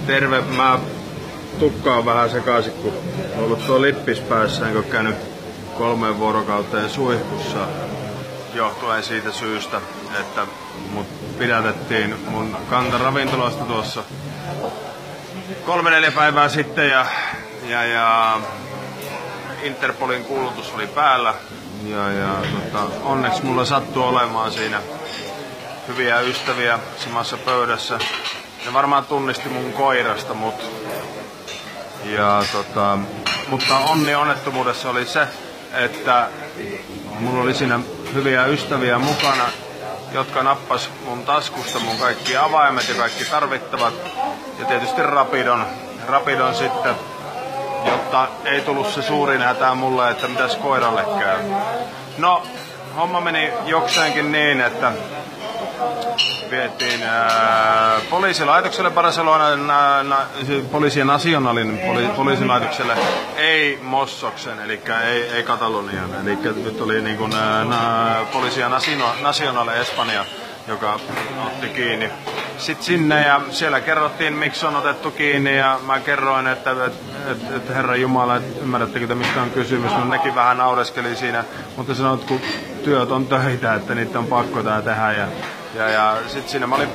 Terve, mä tukkaan vähän sekaisin, kun on ollut tuo lippis päässä, enkä käynyt 3 vuorokauteen suihkussa johtuen siitä syystä, että mut pidätettiin mun kantaravintolasta tuossa 3-4 päivää sitten ja Interpolin kuulutus oli päällä onneksi mulla sattui olemaan siinä hyviä ystäviä samassa pöydässä. Ne varmaan tunnisti mun koirasta mutta onni onnettomuudessa oli se, että mulla oli siinä hyviä ystäviä mukana, jotka nappas mun taskusta mun kaikki avaimet ja kaikki tarvittavat ja tietysti Rapidon sitten, jotta ei tullut se suurin hätää mulle, että mitäs koiralle käy. No, homma meni jokseenkin niin, että vietiin poliisilaitokselle Barcelonan Policia Nacionalin poliisilaitokselle, ei Mossoksen, eli ei Katalonian, eli nyt oli niin kuin Policia Nacional Espanja, joka otti kiinni. Sitten sinne ja siellä kerrottiin, miksi on otettu kiinni ja mä kerroin, että Herra Jumala, ymmärrättekö te mistä on kysymys. No nekin vähän naureskeli siinä, mutta sanoin, että kun työt on töitä, että niitä on pakko tää tehdä. Ja sitten siinä mä olin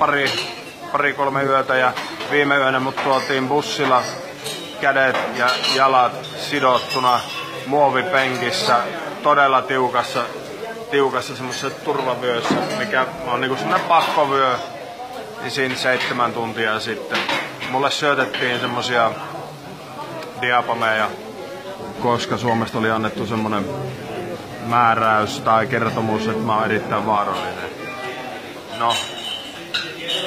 pari-kolme yötä ja viime yönä mut tuotiin bussilla kädet ja jalat sidottuna muovipenkissä todella tiukassa semmoisessa turvavyössä, mikä on niinku semmoinen pakkovyö, niin siinä 7 tuntia sitten. Mulle syötettiin semmosia diapameja, koska Suomesta oli annettu semmonen määräys tai kertomus, että mä oon erittäin vaarallinen. No,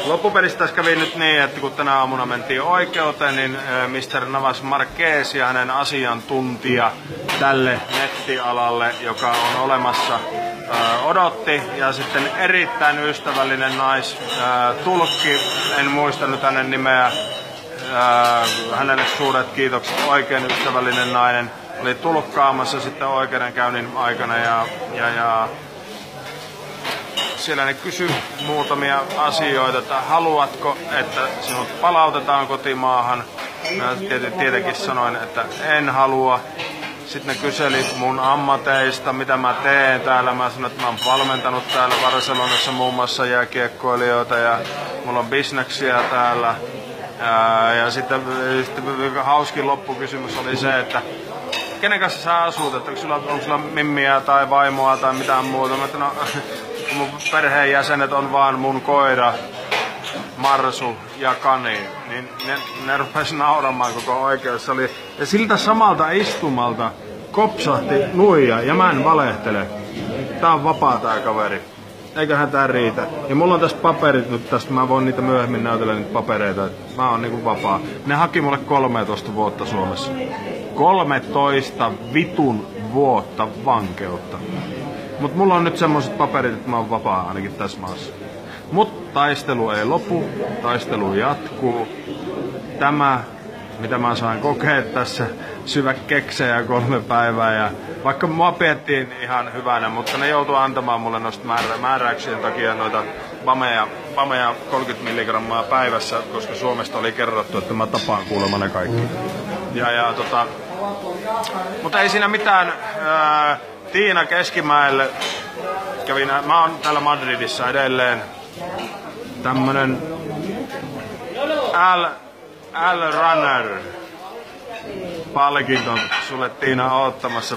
loppupelissä tässä kävi nyt niin, että kun tänä aamuna mentiin oikeuteen, niin Mr. Navas Marquez ja hänen asiantuntija tälle nettialalle, joka on olemassa, odotti. Ja sitten erittäin ystävällinen tulkki, en muista nyt hänen nimeä, hänelle suuret kiitokset, oikein ystävällinen nainen, oli tulkkaamassa sitten oikeudenkäynnin aikana ja siellä ne kysyi muutamia asioita, että haluatko, että sinut palautetaan kotimaahan. Mä tietenkin sanoin, että en halua. Sitten ne kyseli mun ammateista, mitä mä teen täällä. Mä sanoin, että mä oon valmentanut täällä Barcelonassa muun muassa jääkiekkoilijoita ja mulla on bisneksiä täällä. Ja sitten hauskin loppukysymys oli se, että kenen kanssa sä asut, että onko sulla mimmiä tai vaimoa tai mitään muuta. Mä että no, mun perheenjäsenet on vaan mun koira, Marsu ja Kani, niin ne rupesi nauramaan koko oikeus. Ja siltä samalta istumalta kopsahti nuija, ja mä en valehtele. Tää on vapaa tää kaveri. Eiköhän tää riitä. Ja mulla on tässä paperit nyt tästä, mä voin niitä myöhemmin näytellä niitä papereita, että mä oon niinku vapaa. Ne haki mulle 13 vuotta Suomessa. 13 vitun vuotta vankeutta. Mut mulla on nyt semmoiset paperit, että mä oon vapaa ainakin tässä maassa. Mut taistelu ei lopu, taistelu jatkuu. Tämä, mitä mä sain kokea tässä, syvä keksejä 3 päivää. Ja vaikka mua piettiin ihan hyvänä, mutta ne joutuu antamaan mulle noista määräyksien takia noita bameja 30 milligrammaa päivässä, koska Suomesta oli kerrottu, että mä tapaan kuulemma ne kaikki. Mutta ei siinä mitään. Tiina Keskimäelle mä oon täällä Madridissa edelleen. Tämmönen L Runner palkinto sulle Tiina oottamassa.